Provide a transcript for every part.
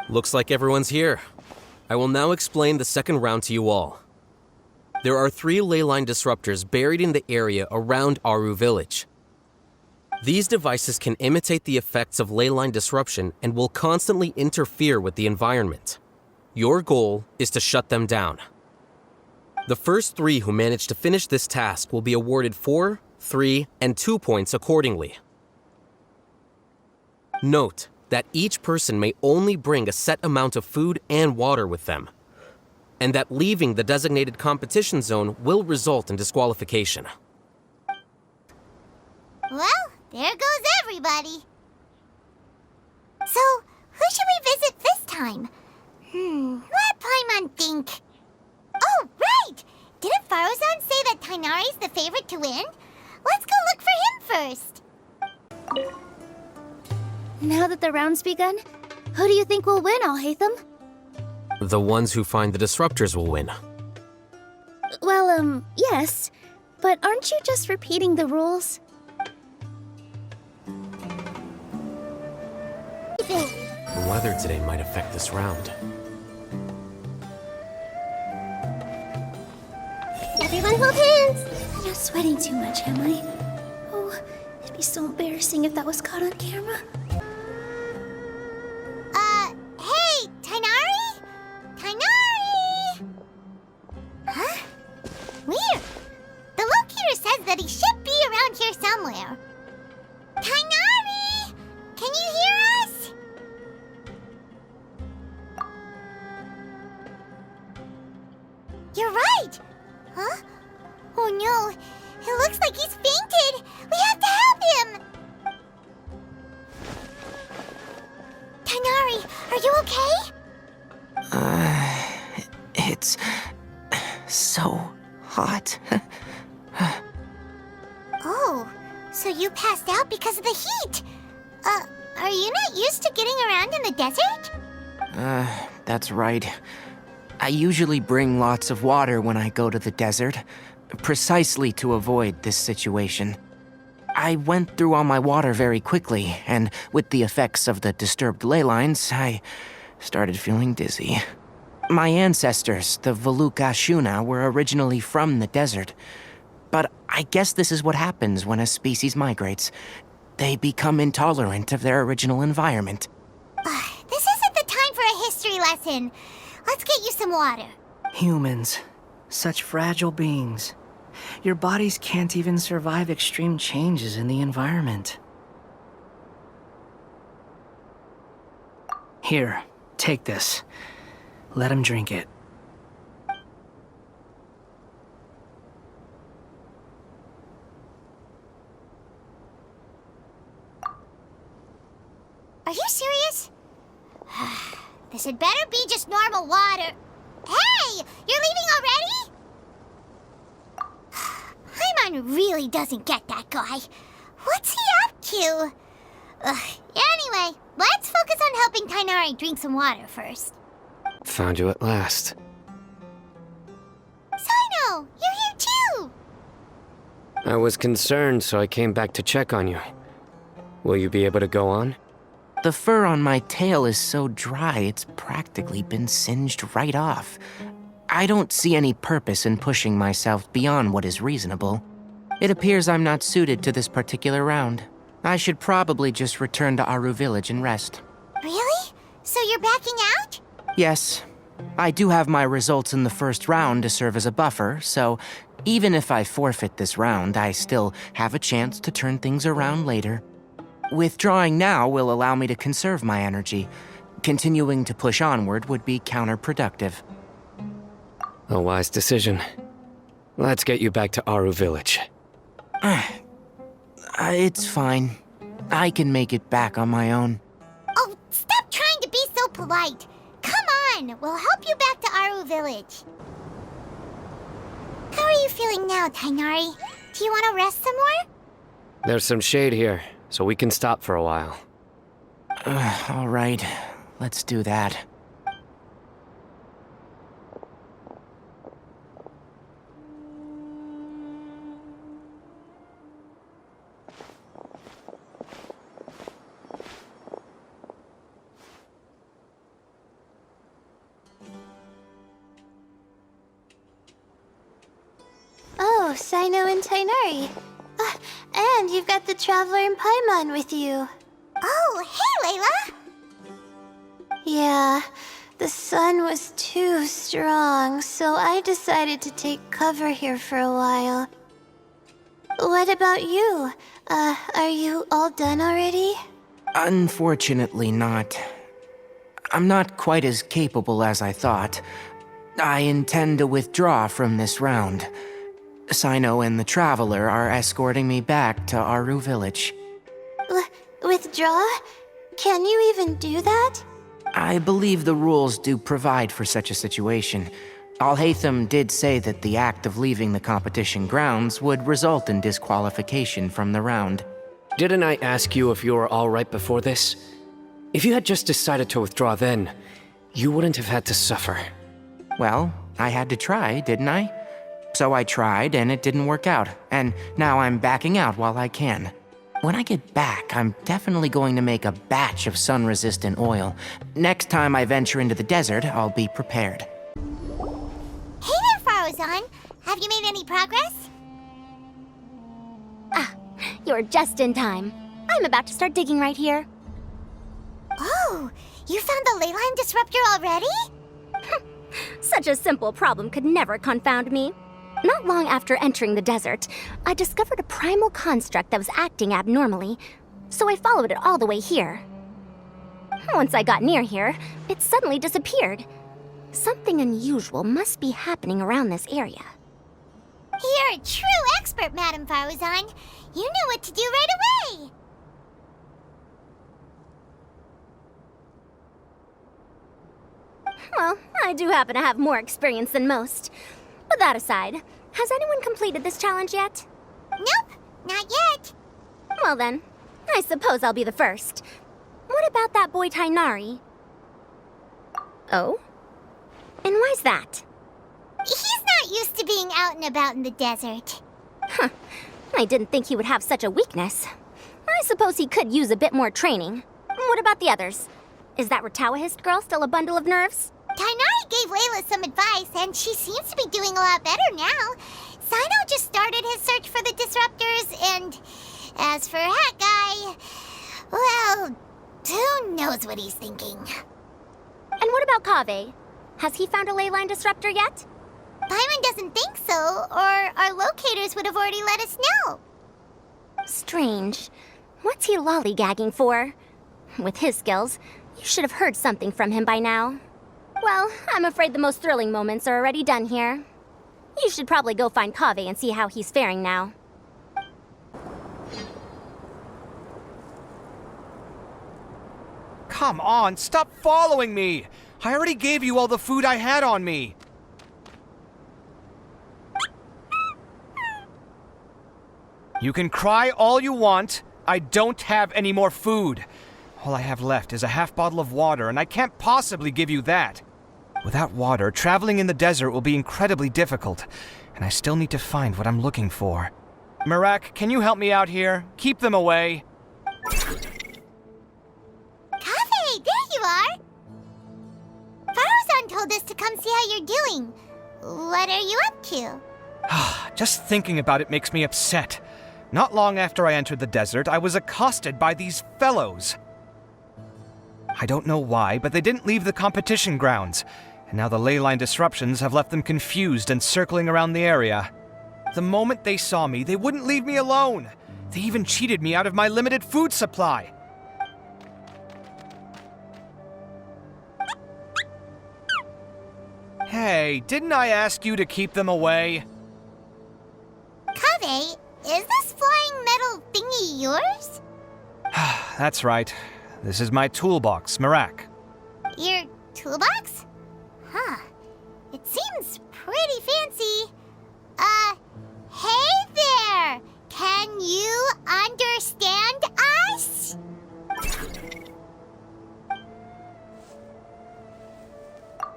Looks like everyone's here. I will now explain the second round to you all. There are 3 leyline disruptors buried in the area around Aru Village. These devices can imitate the effects of leyline disruption and will constantly interfere with the environment. Your goal is to shut them down. The first 3 who manage to finish this task will be awarded 4, 3, and 2 points accordingly. Note that each person may only bring a set amount of food and water with them, and that leaving the designated competition zone will result in disqualification. Well, there goes everybody. So, who should we visit this time? Let Paimon think. Oh, right! Didn't Faruzan say that Tainari's the favorite to win? Let's go look for him first. Now that the round's begun, who do you think will win, Alhaitham? The ones who find the disruptors will win. Well, yes. But aren't you just repeating the rules? The weather today might affect this round. Everyone hold hands! I'm not sweating too much, am I? Oh, it'd be so embarrassing if that was caught on camera. Hey, Tainari? Tainari! Huh? Weird. The locator says that he should be around here somewhere. Tainari! Can you hear us? You're right! Huh? Oh no, it looks like he's fainted! We have to help him! Tainari, are you okay? It's so hot. Oh, so you passed out because of the heat? Are you not used to getting around in the desert? That's right. I usually bring lots of water when I go to the desert, precisely to avoid this situation. I went through all my water very quickly, and with the effects of the disturbed ley lines, I started feeling dizzy. My ancestors, the Veluka Shuna, were originally from the desert. But I guess this is what happens when a species migrates. They become intolerant of their original environment. This isn't the time for a history lesson. Let's get you some water. Humans. Such fragile beings. Your bodies can't even survive extreme changes in the environment. Here, take this. Let him drink it. Are you serious? This had better be just normal water. Hey! You're leaving already? Paimon really doesn't get that guy. What's he up to? Anyway, let's focus on helping Tainari drink some water first. Found you at last. Sino, you're here too! I was concerned, so I came back to check on you. Will you be able to go on? The fur on my tail is so dry, it's practically been singed right off. I don't see any purpose in pushing myself beyond what is reasonable. It appears I'm not suited to this particular round. I should probably just return to Aru Village and rest. Really? So you're backing out? Yes. I do have my results in the first round to serve as a buffer, so even if I forfeit this round, I still have a chance to turn things around later. Withdrawing now will allow me to conserve my energy. Continuing to push onward would be counterproductive. A wise decision. Let's get you back to Aru Village. It's fine. I can make it back on my own. Oh, stop trying to be so polite. Come on, we'll help you back to Aru Village. How are you feeling now, Tainari? Do you want to rest some more? There's some shade here, so we can stop for a while. All right, let's do that. Sino and Tainari. And you've got the Traveler and Paimon with you. Oh, hey, Layla! Yeah, the sun was too strong, so I decided to take cover here for a while. What about you? Are you all done already? Unfortunately not. I'm not quite as capable as I thought. I intend to withdraw from this round. Sino and the Traveler are escorting me back to Aru Village. Withdraw? Can you even do that? I believe the rules do provide for such a situation. Alhaitham did say that the act of leaving the competition grounds would result in disqualification from the round. Didn't I ask you if you were alright before this? If you had just decided to withdraw then, you wouldn't have had to suffer. Well, I had to try, didn't I? So I tried, and it didn't work out, and now I'm backing out while I can. When I get back, I'm definitely going to make a batch of sun-resistant oil. Next time I venture into the desert, I'll be prepared. Hey there, Farozan. Have you made any progress? You're just in time. I'm about to start digging right here. Oh, you found the leyline disruptor already? Such a simple problem could never confound me. Not long after entering the desert, I discovered a primal construct that was acting abnormally, so I followed it all the way here. Once I got near here, it suddenly disappeared. Something unusual must be happening around this area. You're a true expert, Madam Farozan. You knew what to do right away. Well, I do happen to have more experience than most. But that aside, has anyone completed this challenge yet? Nope, not yet. Well then, I suppose I'll be the first. What about that boy Tainari? Oh? And why's that? He's not used to being out and about in the desert. Huh. I didn't think he would have such a weakness. I suppose he could use a bit more training. What about the others? Is that Ratawahist girl still a bundle of nerves? Tainari gave Layla some advice, and she seems to be doing a lot better now. Sino just started his search for the disruptors, and as for Hat Guy, well, who knows what he's thinking. And what about Kaveh? Has he found a leyline disruptor yet? Paimon doesn't think so, or our locators would have already let us know. Strange. What's he lollygagging for? With his skills, you should have heard something from him by now. Well, I'm afraid the most thrilling moments are already done here. You should probably go find Kaveh and see how he's faring now. Come on, stop following me! I already gave you all the food I had on me. You can cry all you want. I don't have any more food. All I have left is a half bottle of water, and I can't possibly give you that. Without water, traveling in the desert will be incredibly difficult, and I still need to find what I'm looking for. Marak, can you help me out here? Keep them away. Kaveh, there you are! Farozan told us to come see how you're doing. What are you up to? Just thinking about it makes me upset. Not long after I entered the desert, I was accosted by these fellows. I don't know why, but they didn't leave the competition grounds, and now the leyline disruptions have left them confused and circling around the area. The moment they saw me, they wouldn't leave me alone. They even cheated me out of my limited food supply. Hey, didn't I ask you to keep them away? Kaveh, is this flying metal thingy yours? That's right. This is my toolbox, Marak. Your toolbox? Huh. It seems pretty fancy. Hey there! Can you understand us?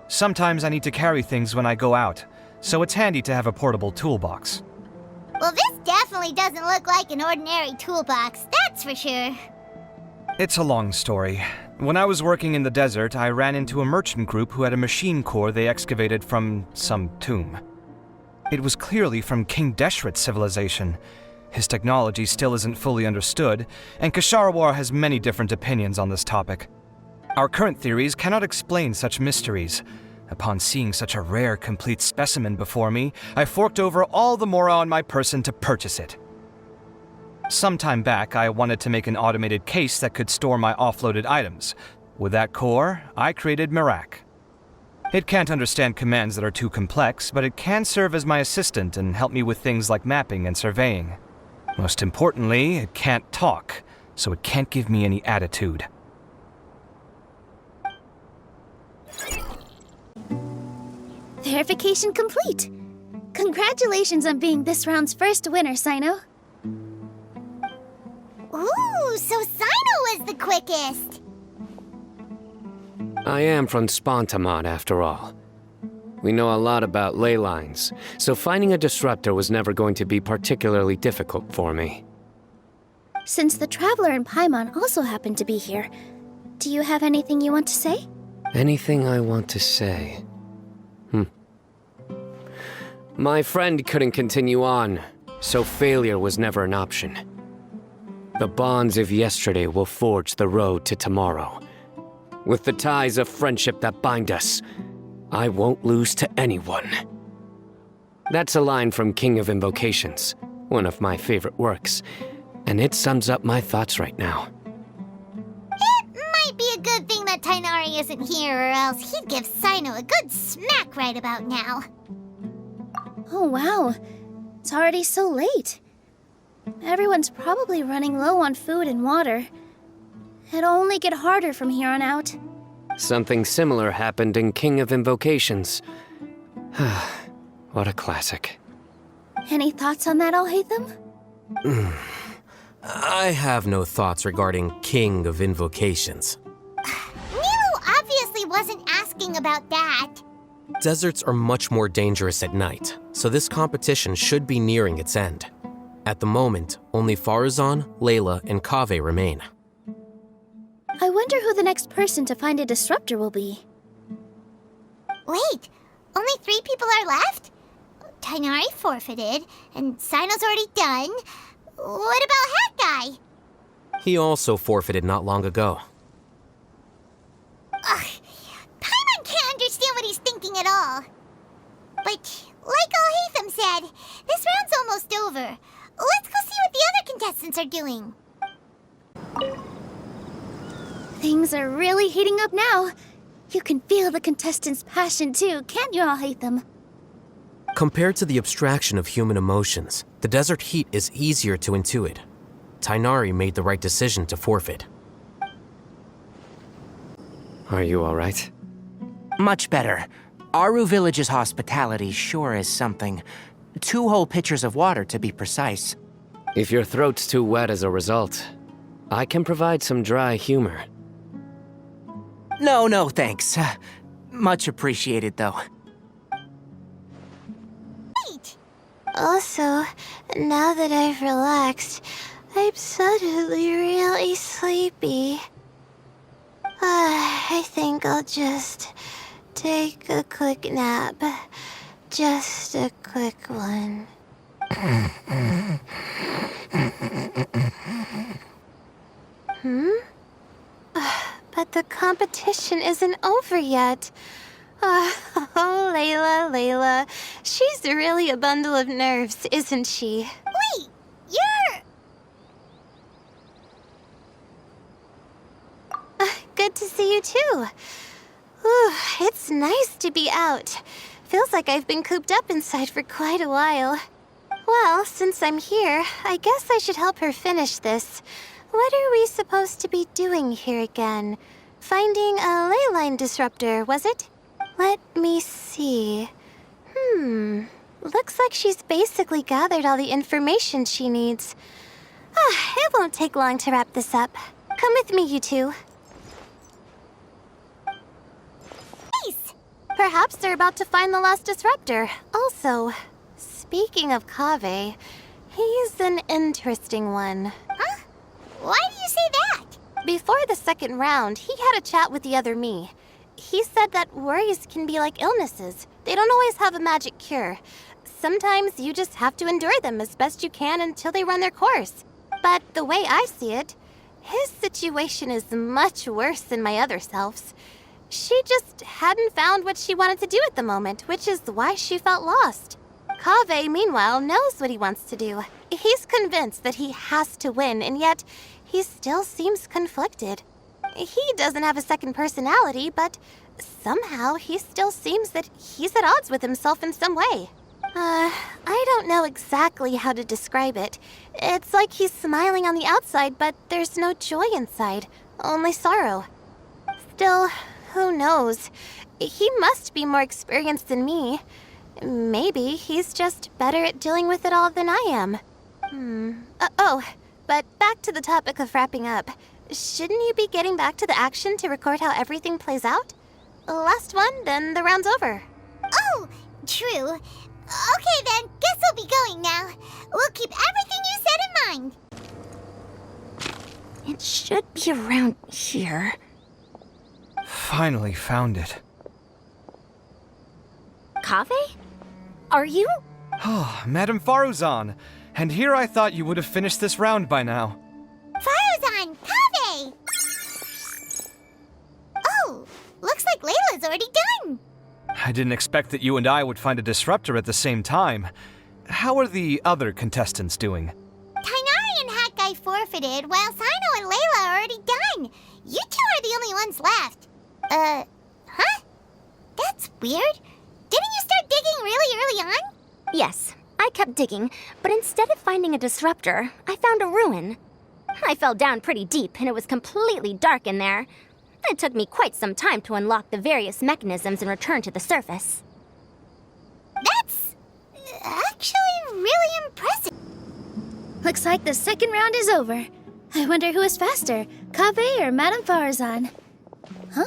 Sometimes I need to carry things when I go out, so it's handy to have a portable toolbox. Well, this definitely doesn't look like an ordinary toolbox, that's for sure. It's a long story. When I was working in the desert, I ran into a merchant group who had a machine core they excavated from some tomb. It was clearly from King Deshret's civilization. His technology still isn't fully understood, and Ksharawar has many different opinions on this topic. Our current theories cannot explain such mysteries. Upon seeing such a rare, complete specimen before me, I forked over all the mora on my person to purchase it. Some time back, I wanted to make an automated case that could store my offloaded items. With that core, I created Mirak. It can't understand commands that are too complex, but it can serve as my assistant and help me with things like mapping and surveying. Most importantly, it can't talk, so it can't give me any attitude. Verification complete. Congratulations on being this round's first winner, Sino. Ooh, so Sino was the quickest. I am from Spontamod, after all. We know a lot about ley lines, so finding a disruptor was never going to be particularly difficult for me. Since the Traveler and Paimon also happen to be here, do you have anything you want to say? Anything I want to say? My friend couldn't continue on, so failure was never an option. The bonds of yesterday will forge the road to tomorrow. With the ties of friendship that bind us, I won't lose to anyone. That's a line from King of Invocations, one of my favorite works, and it sums up my thoughts right now. It might be a good thing that Tainari isn't here, or else he'd give Sino a good smack right about now. Oh wow, it's already so late. Everyone's probably running low on food and water. It'll only get harder from here on out. Something similar happened in King of Invocations. What a classic. Any thoughts on that, Alhaitham? I have no thoughts regarding King of Invocations. Nero obviously wasn't asking about that. Deserts are much more dangerous at night, so this competition should be nearing its end. At the moment, only Farazan, Layla, and Kaveh remain. I wonder who the next person to find a disruptor will be. Wait, only 3 people are left? Tainari forfeited, and Sino's already done. What about Hat Guy? He also forfeited not long ago. Ugh, Paimon can't understand what he's thinking at all. But, like Alhaitham said, this round's almost over. Let's go see what the other contestants are doing. Things are really heating up now. You can feel the contestants' passion too, can't you, Alhaitham? Compared to the abstraction of human emotions, the desert heat is easier to intuit. Tainari made the right decision to forfeit. Are you alright? Much better. Aru Village's hospitality sure is something. 2 whole pitchers of water, to be precise. If your throat's too wet as a result, I can provide some dry humor. No, thanks. Much appreciated, though. Also, now that I've relaxed, I'm suddenly really sleepy. I think I'll just take a quick nap. Just a quick one. But the competition isn't over yet. Oh, Layla. She's really a bundle of nerves, isn't she? Wait, you're... Good to see you too. Ooh, it's nice to be out. Feels like I've been cooped up inside for quite a while. Well, since I'm here, I guess I should help her finish this. What are we supposed to be doing here again? Finding a ley line disruptor, was it? Let me see. Looks like she's basically gathered all the information she needs. It won't take long to wrap this up. Come with me, you two. Nice! Perhaps they're about to find the last disruptor. Also, speaking of Kaveh, he's an interesting one. Huh? Why do you say that? Before the second round, he had a chat with the other me. He said that worries can be like illnesses. They don't always have a magic cure. sometimes you just have to endure them as best you can until they run their course. But the way I see it, his situation is much worse than my other self's. She just hadn't found what she wanted to do at the moment, which is why she felt lost. Kaveh, meanwhile, knows what he wants to do. He's convinced that he has to win, and yet he still seems conflicted. He doesn't have a second personality, but somehow he still seems that he's at odds with himself in some way. I don't know exactly how to describe it. It's like he's smiling on the outside, but there's no joy inside, only sorrow. Still, who knows? He must be more experienced than me. Maybe he's just better at dealing with it all than I am. But back to the topic of wrapping up. Shouldn't you be getting back to the action to record how everything plays out? Last one, then the round's over. Oh, true. Okay then, guess we'll be going now. We'll keep everything you said in mind. It should be around here. Finally found it. Kaveh? Are you? Oh, Madame Faruzan. And here I thought you would have finished this round by now. Faruzan, Kaveh! Oh, looks like Layla's already done. I didn't expect that you and I would find a disruptor at the same time. How are the other contestants doing? Tainari and Hakai forfeited, while Sino and Layla are already done. You two are the only ones left. Huh? That's weird. Didn't you start digging really early on? Yes, I kept digging, but instead of finding a disruptor, I found a ruin. I fell down pretty deep, and it was completely dark in there. It took me quite some time to unlock the various mechanisms and return to the surface. That's actually really impressive. Looks like the second round is over. I wonder who is faster, Kaveh or Madame Farzan? Huh?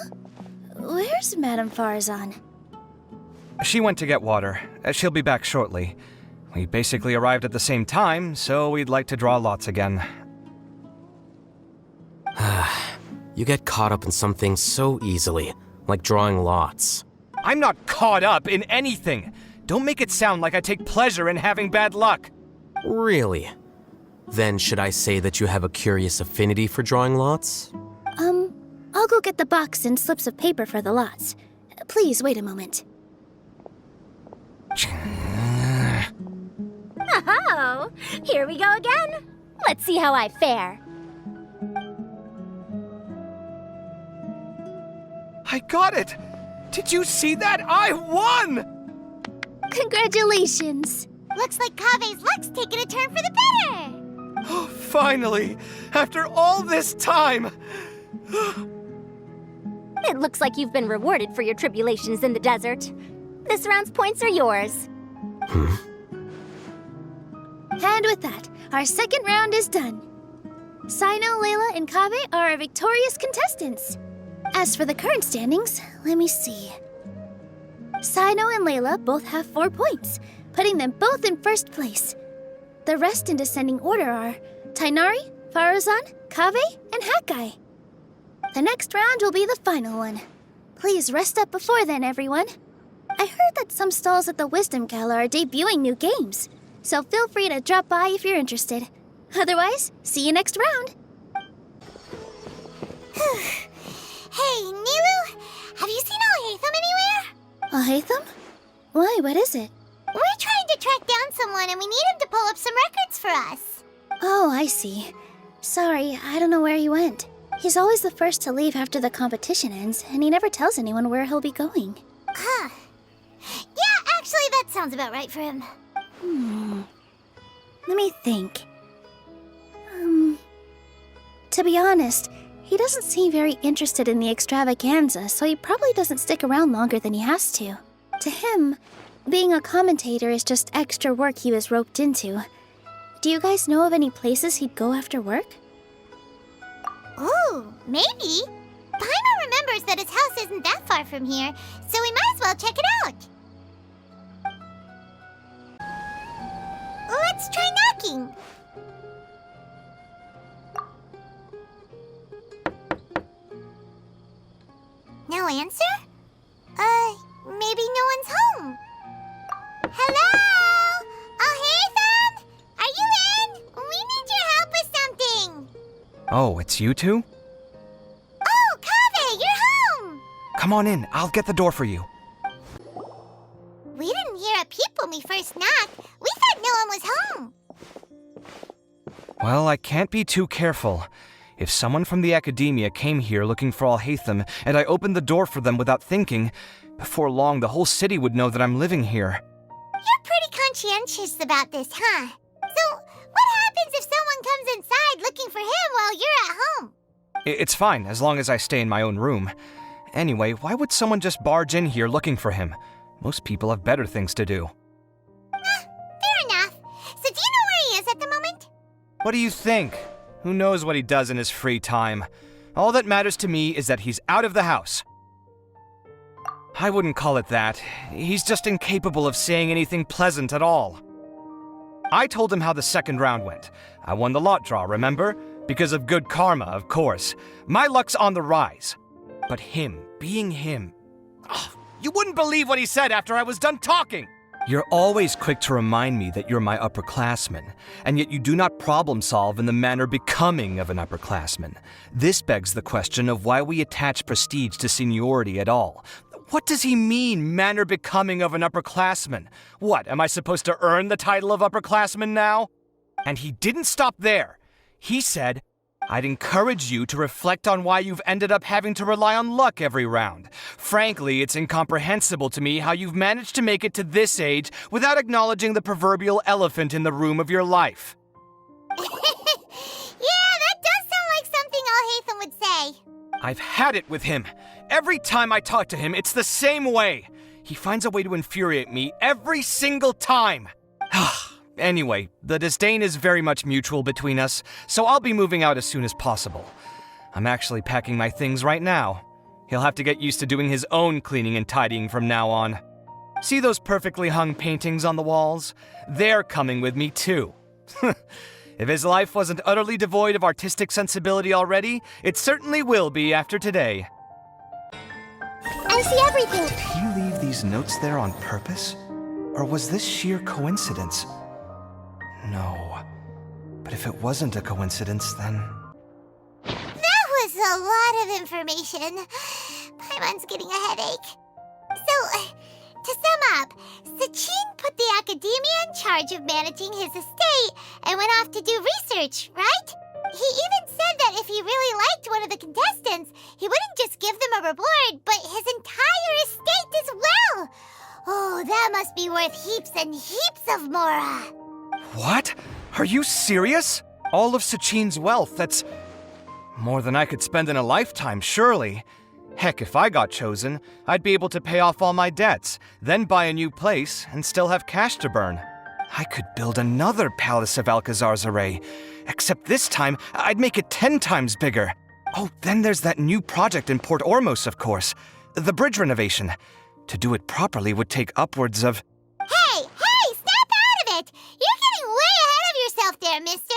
Where's Madame Farzan? She went to get water. She'll be back shortly. We basically arrived at the same time, so we'd like to draw lots again. You get caught up in something so easily, like drawing lots. I'm not caught up in anything! Don't make it sound like I take pleasure in having bad luck! Really? Then should I say that you have a curious affinity for drawing lots? I'll go get the box and slips of paper for the lots. Please wait a moment. Oh, here we go again. Let's see how I fare. I got it! Did you see that? I won! Congratulations! Looks like Kaveh's luck's taking a turn for the better. Oh, finally! After all this time! It looks like you've been rewarded for your tribulations in the desert. This round's points are yours. And with that, our second round is done. Sino, Layla, and Kaveh are our victorious contestants. As for the current standings, let me see. Sino and Layla both have 4 points, putting them both in first place. The rest in descending order are Tainari, Faruzan, Kaveh, and Hakai. The next round will be the final one. Please rest up before then, everyone. I heard that some stalls at the Wisdom Gala are debuting new games, so feel free to drop by if you're interested. Otherwise, see you next round. Hey, Nilu, have you seen Al-Haytham anywhere? Al-Haytham? Why, what is it? We're trying to track down someone and we need him to pull up some records for us. Oh, I see. Sorry, I don't know where he went. He's always the first to leave after the competition ends, and he never tells anyone where he'll be going. Huh. Yeah, actually, that sounds about right for him. Let me think. To be honest, he doesn't seem very interested in the extravaganza, so he probably doesn't stick around longer than he has to. To him, being a commentator is just extra work he was roped into. Do you guys know of any places he'd go after work? Ooh, maybe. Paimon remembers that his house isn't that far from here, so we might as well check it out. Let's try knocking. No answer? Maybe no one's home. Hello? Oh, it's you two? Oh, Kaveh, you're home! Come on in, I'll get the door for you. We didn't hear a peep when we first knocked. We thought no one was home. Well, I can't be too careful. If someone from the academia came here looking for Alhaitham, and I opened the door for them without thinking, before long the whole city would know that I'm living here. You're pretty conscientious about this, huh? So, what happens if someone comes inside looking for him while you're at home? It's fine, as long as I stay in my own room. Anyway, why would someone just barge in here looking for him? Most people have better things to do. Fair enough. So do you know where he is at the moment? What do you think? Who knows what he does in his free time? All that matters to me is that he's out of the house. I wouldn't call it that. He's just incapable of saying anything pleasant at all. I told him how the second round went. I won the lot draw, remember? Because of good karma, of course. My luck's on the rise. But him, being him... Oh, you wouldn't believe what he said after I was done talking! You're always quick to remind me that you're my upperclassman, and yet you do not problem solve in the manner becoming of an upperclassman. This begs the question of why we attach prestige to seniority at all. What does he mean, manner becoming of an upperclassman? What, am I supposed to earn the title of upperclassman now? And he didn't stop there. He said, I'd encourage you to reflect on why you've ended up having to rely on luck every round. Frankly, it's incomprehensible to me how you've managed to make it to this age without acknowledging the proverbial elephant in the room of your life. Yeah, that does sound like something Alhaitham would say. I've had it with him. Every time I talk to him, it's the same way. He finds a way to infuriate me every single time. Anyway, the disdain is very much mutual between us, so I'll be moving out as soon as possible. I'm actually packing my things right now. He'll have to get used to doing his own cleaning and tidying from now on. See those perfectly hung paintings on the walls? They're coming with me too. If his life wasn't utterly devoid of artistic sensibility already, it certainly will be after today. I see everything. Did he leave these notes there on purpose? Or was this sheer coincidence? No. But if it wasn't a coincidence, then... That was a lot of information. Paimon's getting a headache. So, to sum up, Sachin put the academia in charge of managing his estate and went off to do research, right? He even said that if he really liked one of the contestants, he wouldn't just give them a reward, but his entire estate as well. Oh, that must be worth heaps and heaps of Mora. What? Are you serious? All of Sachin's wealth, that's... more than I could spend in a lifetime, surely. Heck, if I got chosen, I'd be able to pay off all my debts, then buy a new place, and still have cash to burn. I could build another Palace of Alcazar's Array, except this time, I'd make it 10 times bigger. Oh, then there's that new project in Port Ormos, of course. The bridge renovation. To do it properly would take upwards of... Hey, snap out of it! You're getting way ahead of yourself there, mister!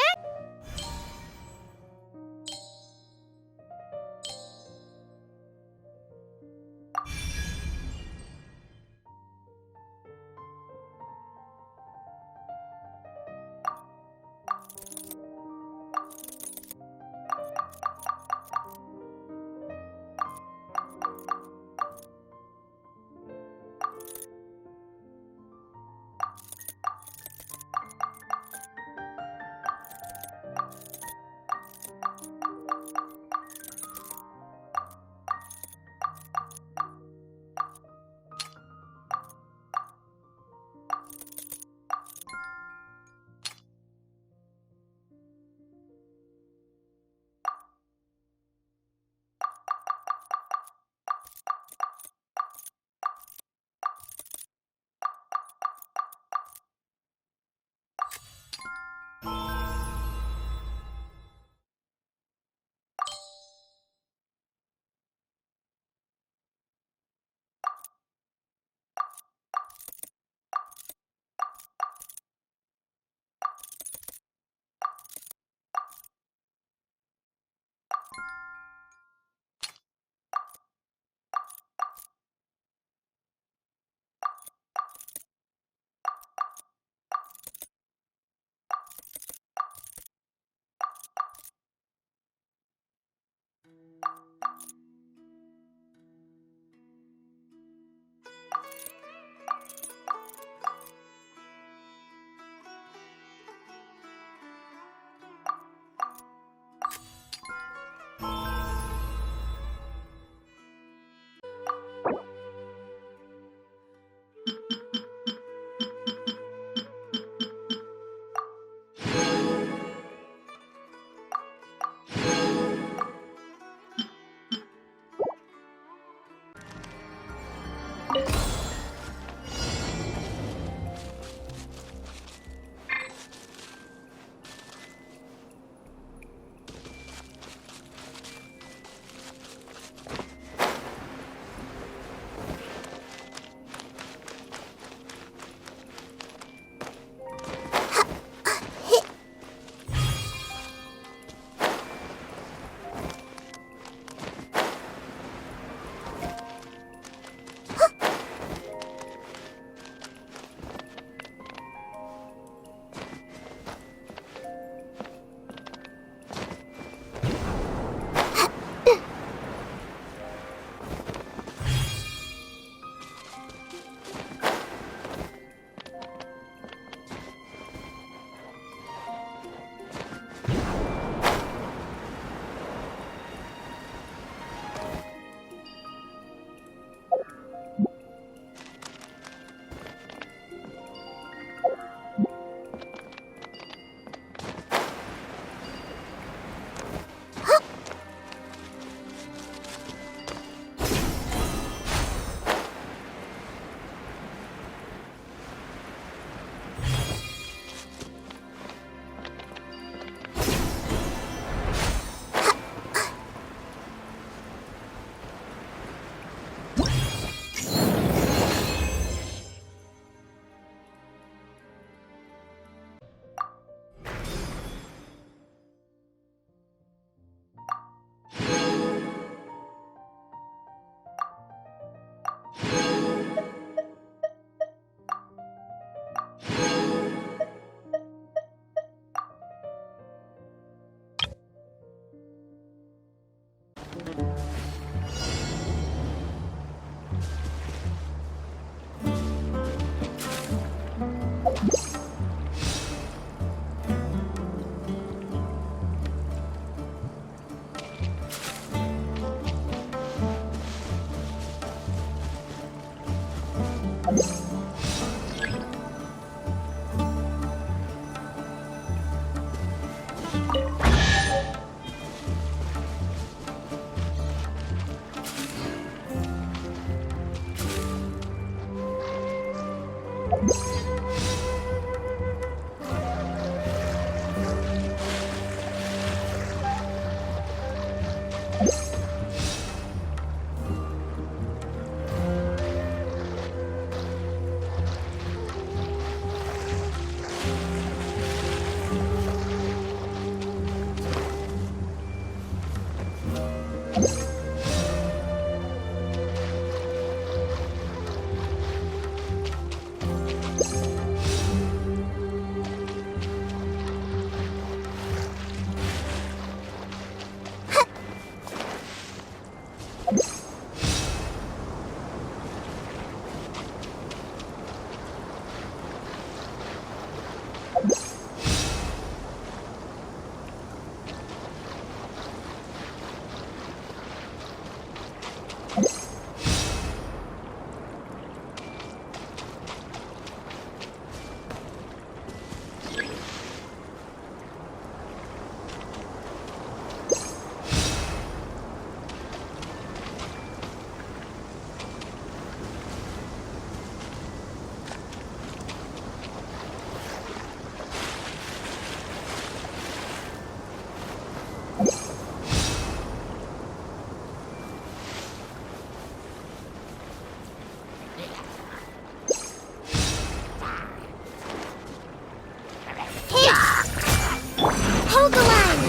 Hold the line!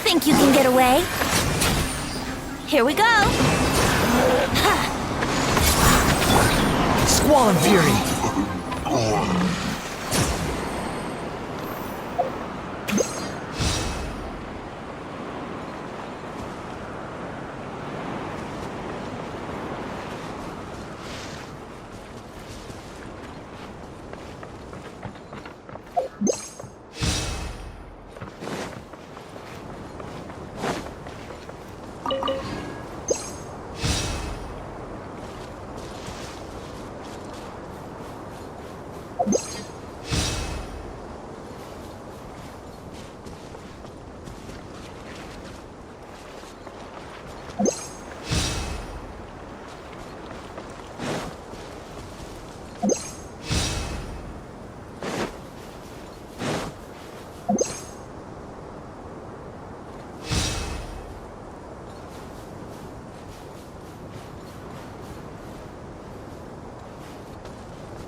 Think you can get away? Here we go! Squall and Fury!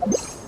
You